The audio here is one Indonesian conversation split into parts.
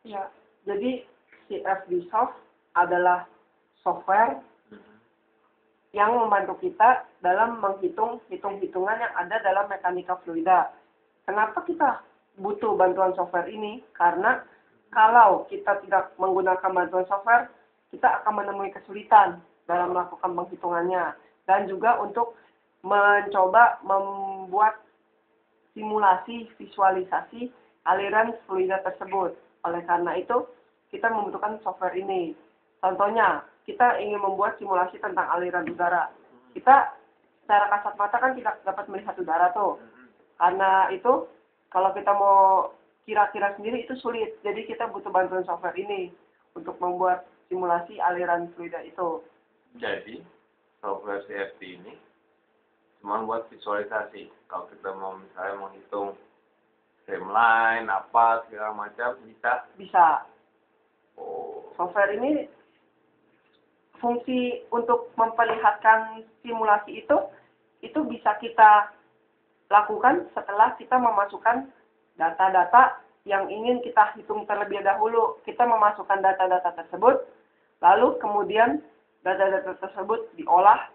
Ya, jadi CFD-Soft adalah software yang membantu kita dalam menghitung hitung-hitungan yang ada dalam mekanika fluida. Kenapa kita butuh bantuan software ini? Karena kalau kita tidak menggunakan bantuan software, kita akan menemui kesulitan dalam melakukan penghitungannya. Dan juga untuk mencoba membuat simulasi visualisasi aliran fluida tersebut. Oleh karena itu, kita membutuhkan software ini. Contohnya, kita ingin membuat simulasi tentang aliran udara. Kita secara kasat mata kan tidak dapat melihat udara tuh. Karena itu, kalau kita mau kira-kira sendiri itu sulit. Jadi kita butuh bantuan software ini untuk membuat simulasi aliran fluida itu. Jadi, software CFD ini cuma buat visualisasi. Kalau kita mau misalnya menghitung streamline, apa, segala macam, bisa? Bisa. Oh. Software ini fungsi untuk memperlihatkan simulasi itu bisa kita lakukan setelah kita memasukkan data-data yang ingin kita hitung terlebih dahulu. Kita memasukkan data-data tersebut, lalu kemudian data-data tersebut diolah.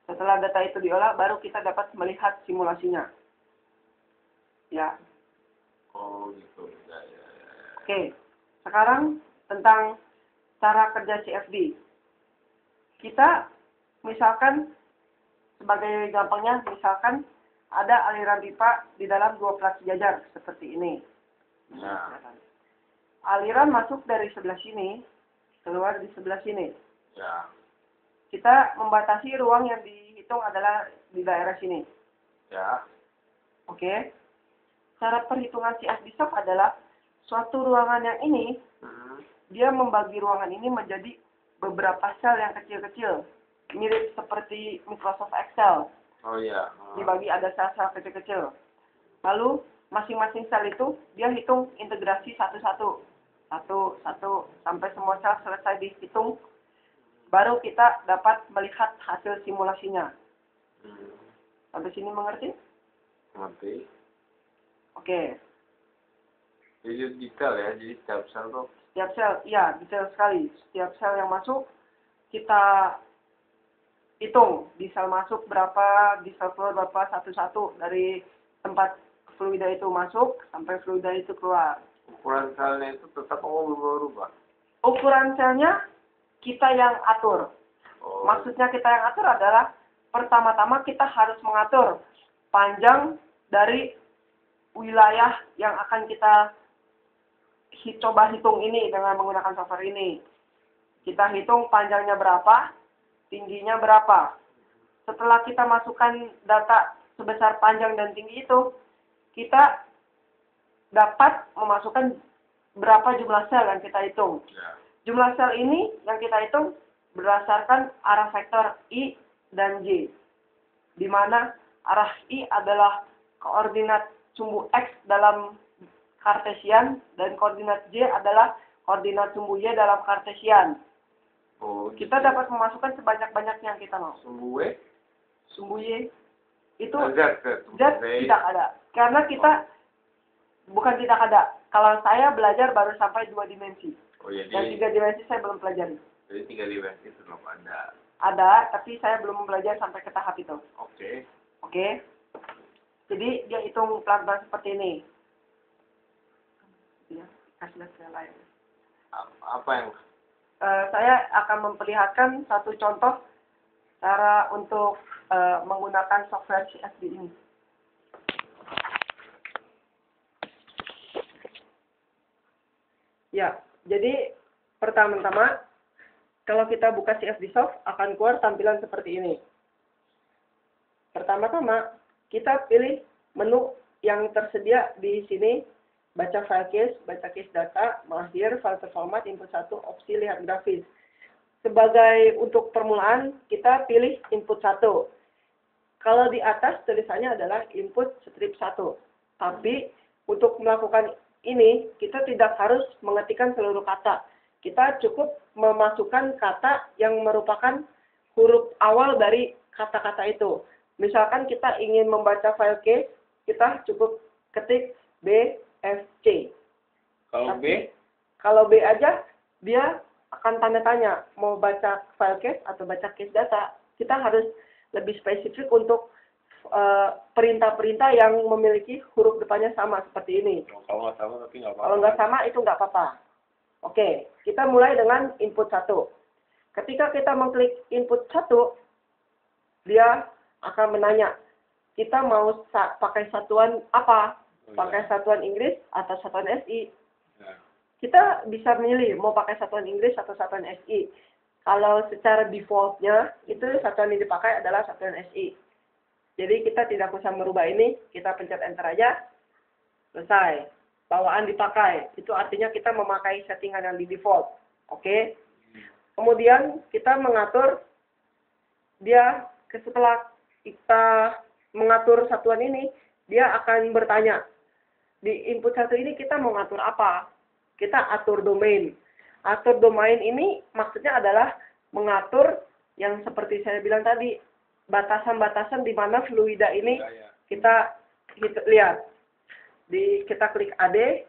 Setelah data itu diolah, baru kita dapat melihat simulasinya. Ya. Oh gitu. Ya. Oke, sekarang tentang cara kerja CFD. Kita misalkan, sebagai gampangnya, misalkan ada aliran pipa di dalam 2 plat sejajar seperti ini. Ya. Aliran masuk dari sebelah sini, keluar di sebelah sini. Ya. Kita membatasi ruang yang dihitung adalah di daerah sini. Ya. Oke. Cara perhitungan CFD-Soft adalah suatu ruangan yang ini, dia membagi ruangan ini menjadi beberapa sel yang kecil-kecil. Mirip seperti Microsoft Excel. Oh iya. Dibagi ada sel-sel kecil-kecil. Lalu masing-masing sel itu dia hitung integrasi satu-satu. Satu-satu sampai semua sel selesai dihitung. Baru kita dapat melihat hasil simulasinya. Sampai sini mengerti? Mengerti. Oke. Jadi detail ya, jadi setiap sel tuh. Setiap sel, iya detail sekali. Setiap sel yang masuk, kita hitung di sel masuk berapa, di sel keluar berapa, satu-satu dari tempat fluida itu masuk sampai fluida itu keluar. Ukuran selnya itu tetap berubah-ubah. Ukuran selnya kita yang atur. Oh. Maksudnya kita yang atur adalah pertama-tama kita harus mengatur panjang dari wilayah yang akan kita coba hitung ini dengan menggunakan software ini. Kita hitung panjangnya berapa, tingginya berapa. Setelah kita masukkan data sebesar panjang dan tinggi itu, kita dapat memasukkan berapa jumlah sel yang kita hitung. Ya. Jumlah sel ini yang kita hitung berdasarkan arah vektor I dan J. Di mana arah I adalah koordinat sumbu X dalam Kartesian dan koordinat Y adalah koordinat sumbu Y dalam Kartesian. Oh, Kita dapat memasukkan sebanyak-banyaknya yang kita mau. Sumbu W? Sumbu Y itu Z tidak ada. Karena kita bukan tidak ada. Kalau saya belajar baru sampai 2 dimensi. Oh iya. Dan 3 dimensi saya belum pelajari. Jadi 3 dimensi itu belum ada. Ada, tapi saya belum belajar sampai ke tahap itu. Oke. Oke. Jadi dia hitung pelan-pelan seperti ini. Ya, kasih lihat ke layar. Apa yang? Saya akan memperlihatkan satu contoh cara untuk menggunakan software CFD ini. Ya, jadi pertama-tama kalau kita buka CFD-Soft akan keluar tampilan seperti ini. Pertama-tama kita pilih menu yang tersedia di sini. Baca file case, baca case data, mahir, filter format, input 1, opsi lihat grafis. Sebagai untuk permulaan, kita pilih input 1. Kalau di atas tulisannya adalah input strip 1. Tapi untuk melakukan ini, kita tidak harus mengetikkan seluruh kata. Kita cukup memasukkan kata yang merupakan huruf awal dari kata-kata itu. Misalkan kita ingin membaca file case, kita cukup ketik B, F, C. Kalau B? Kalau B aja, dia akan tanda tanya, mau baca file cache atau baca cache data. Kita harus lebih spesifik untuk perintah-perintah yang memiliki huruf depannya sama seperti ini. Kalau nggak sama tapi nggak apa-apa. Kalau nggak sama itu nggak apa-apa. Oke, kita mulai dengan input 1. Ketika kita mengklik input 1, dia akan menanya, kita mau pakai satuan apa? Pakai satuan Inggris atau satuan SI? Ya. Kita bisa milih mau pakai satuan Inggris atau satuan SI. Kalau secara defaultnya, itu satuan yang dipakai adalah satuan SI. Jadi kita tidak usah merubah ini, kita pencet enter aja, selesai. Bawaan dipakai, itu artinya kita memakai settingan yang di default. Oke. Kemudian kita mengatur dia setelah kita mengatur satuan ini, dia akan bertanya, di input 1 ini kita mau ngatur apa? Kita atur domain. Atur domain ini maksudnya adalah mengatur yang seperti saya bilang tadi, batasan-batasan di mana fluida ini kita lihat. Kita klik AD.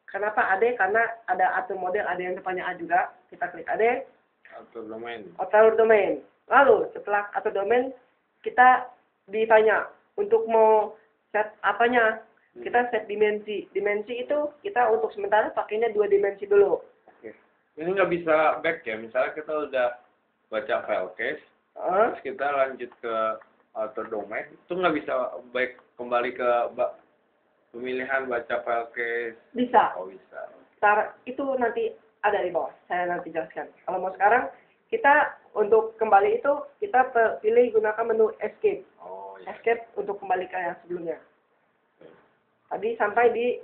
Kenapa AD? Karena ada atur model, ada yang depannya A juga. Kita klik AD. Atur domain. Atur domain. Lalu setelah atur domain, kita ditanya untuk mau set apanya. Kita set dimensi. Dimensi itu kita untuk sementara pakainya 2 dimensi dulu. Oke. Ini nggak bisa back ya. Misalnya kita udah baca file cache, terus kita lanjut ke atur domain, itu nggak bisa back kembali ke pemilihan baca file cache. Bisa. Oh bisa. Itu nanti ada di bawah. Saya nanti jelaskan. Kalau mau sekarang, kita untuk kembali itu kita pilih gunakan menu escape. Oh iya. Escape untuk kembali ke yang sebelumnya. Tadi sampai di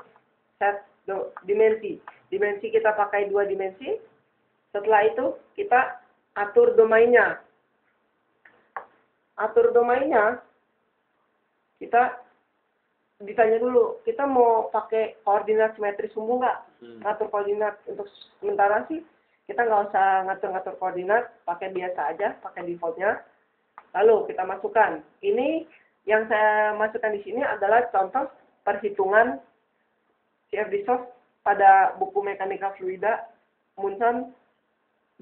set dimensi. Dimensi kita pakai 2 dimensi. Setelah itu kita atur domainnya. Atur domainnya, kita ditanya dulu, kita mau pakai koordinat simetris sumbu nggak? Ngatur koordinat untuk sementara sih, kita nggak usah ngatur-ngatur koordinat, pakai biasa aja, pakai defaultnya. Lalu kita masukkan. Ini yang saya masukkan di sini adalah contoh perhitungan CFD-Soft pada buku Mekanika Fluida, Munson,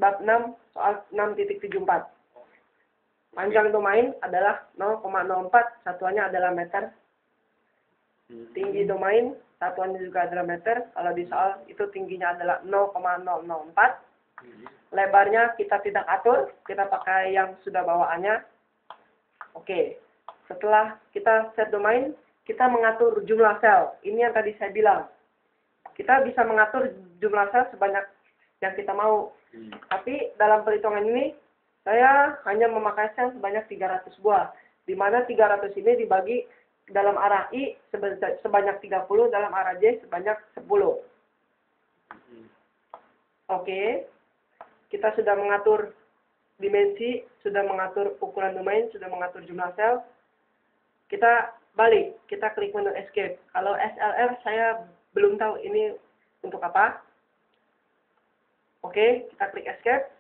bab 6, soal 6.74. Panjang domain adalah 0,04, satuannya adalah meter. Tinggi domain, satuannya juga adalah meter. Kalau di soal itu tingginya adalah 0,004. Lebarnya kita tidak atur, kita pakai yang sudah bawaannya. Oke, setelah kita set domain, kita mengatur jumlah sel. Ini yang tadi saya bilang. Kita bisa mengatur jumlah sel sebanyak yang kita mau. Tapi dalam perhitungan ini, saya hanya memakai sel sebanyak 300 buah. Di mana 300 ini dibagi dalam arah I sebanyak 30, dalam arah J sebanyak 10. Oke. Kita sudah mengatur dimensi, sudah mengatur ukuran domain, sudah mengatur jumlah sel. Kita balik, kita klik menu escape. Kalau SLR saya belum tahu ini untuk apa. Oke, kita klik escape.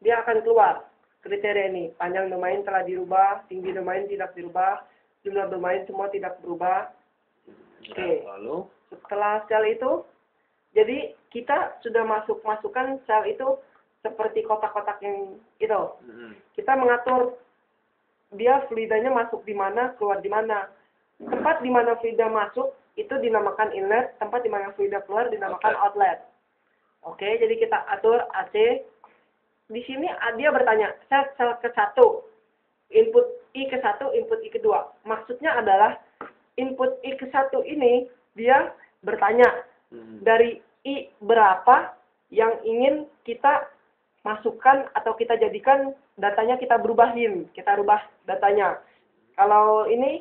Dia akan keluar kriteria ini. Panjang domain telah dirubah, tinggi domain tidak dirubah, jumlah domain semua tidak berubah. Oke. Lalu setelah sel itu, jadi kita sudah masukkan sel itu seperti kotak-kotak yang itu. Kita mengatur dia fluidanya masuk di mana, keluar di mana. Tempat di mana fluida masuk itu dinamakan inlet, tempat di mana fluida keluar dinamakan outlet. Oke, jadi kita atur AC. Di sini dia bertanya, sel ke-1, input I ke-1, input I ke-2. Maksudnya adalah input I ke-1 ini dia bertanya dari I berapa yang ingin kita masukkan atau kita jadikan datanya kita berubahin, kita rubah datanya. Kalau ini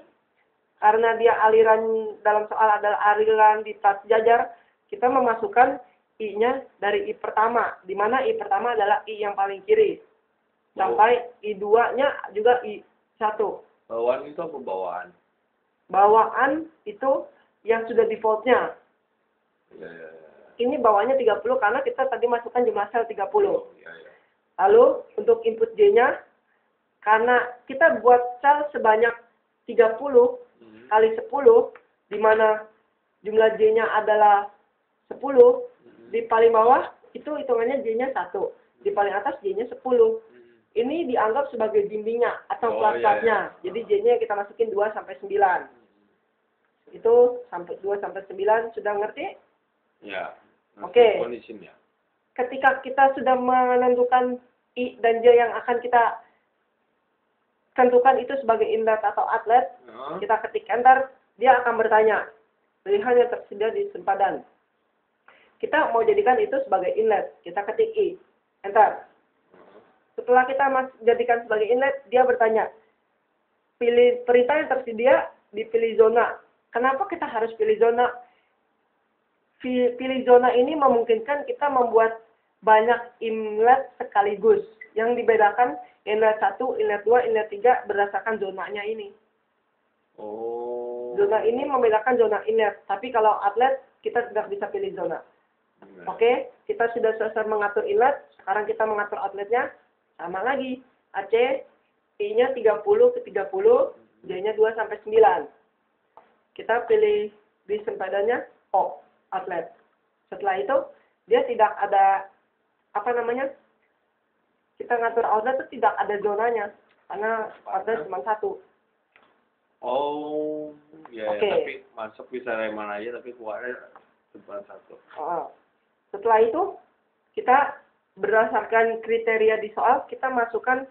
karena dia aliran dalam soal adalah aliran di tat jajar, kita memasukkan I-nya dari I pertama, di mana I pertama adalah I yang paling kiri. Sampai I2-nya juga I1. bawaan itu apa bawaan? Bawaan itu yang sudah defaultnya. Ya. Ini bawaannya 30 karena kita tadi masukkan jumlah sel 30. Ya. Lalu untuk input J-nya, karena kita buat sel sebanyak 30 kali 10, di mana jumlah J-nya adalah 10, di paling bawah itu hitungannya J-nya 1, di paling atas J-nya 10. Ini dianggap sebagai bimbingnya atau kelas-kelasnya. Jadi J-nya kita masukin 2 sampai 9. Itu sampai 2 sampai 9 sudah ngerti? Ya. Oke. Kondisinya. Ketika kita sudah menentukan I dan J yang akan kita tentukan itu sebagai inlet atau outlet, kita ketik enter, dia akan bertanya pilihan yang tersedia di sempadan. Kita mau jadikan itu sebagai inlet, kita ketik I, enter. Setelah kita jadikan sebagai inlet, dia bertanya, pilih perintah yang tersedia, dipilih zona. Kenapa kita harus pilih zona? Pilih zona ini memungkinkan kita membuat banyak inlet sekaligus. Yang dibedakan inlet 1, inlet 2, inlet 3 berdasarkan zonanya ini. Oh. Zona ini membedakan zona inlet. Tapi kalau outlet, kita tidak bisa pilih zona. Oke, kita sudah selesai mengatur inlet. Sekarang kita mengatur outletnya. Sama lagi. AC, I-nya 30 ke 30, J-nya 2 sampai 9. Kita pilih di sempadannya O, outlet. Setelah itu, dia tidak ada, kita ngatur outlet itu tidak ada zonanya. Karena outlet cuma 1. Oh, ya, Oke. Tapi masuk bisa dari mana aja, tapi keluarnya cuma 1. Setelah itu, kita berdasarkan kriteria di soal, kita masukkan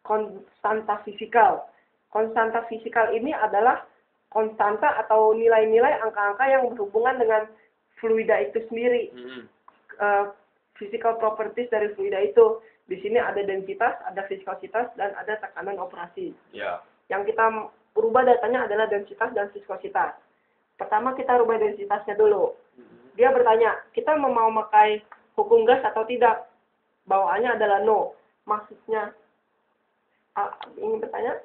konstanta fisikal. Konstanta fisikal ini adalah konstanta atau nilai-nilai angka-angka yang berhubungan dengan fluida itu sendiri. Physical properties dari fluida itu. Di sini ada densitas, ada viskositas, dan ada tekanan operasi. Ya. Yang kita rubah datanya adalah densitas dan viskositas. Pertama kita rubah densitasnya dulu. Dia bertanya, kita mau memakai hukum gas atau tidak? Bawaannya adalah no. Maksudnya, ingin bertanya?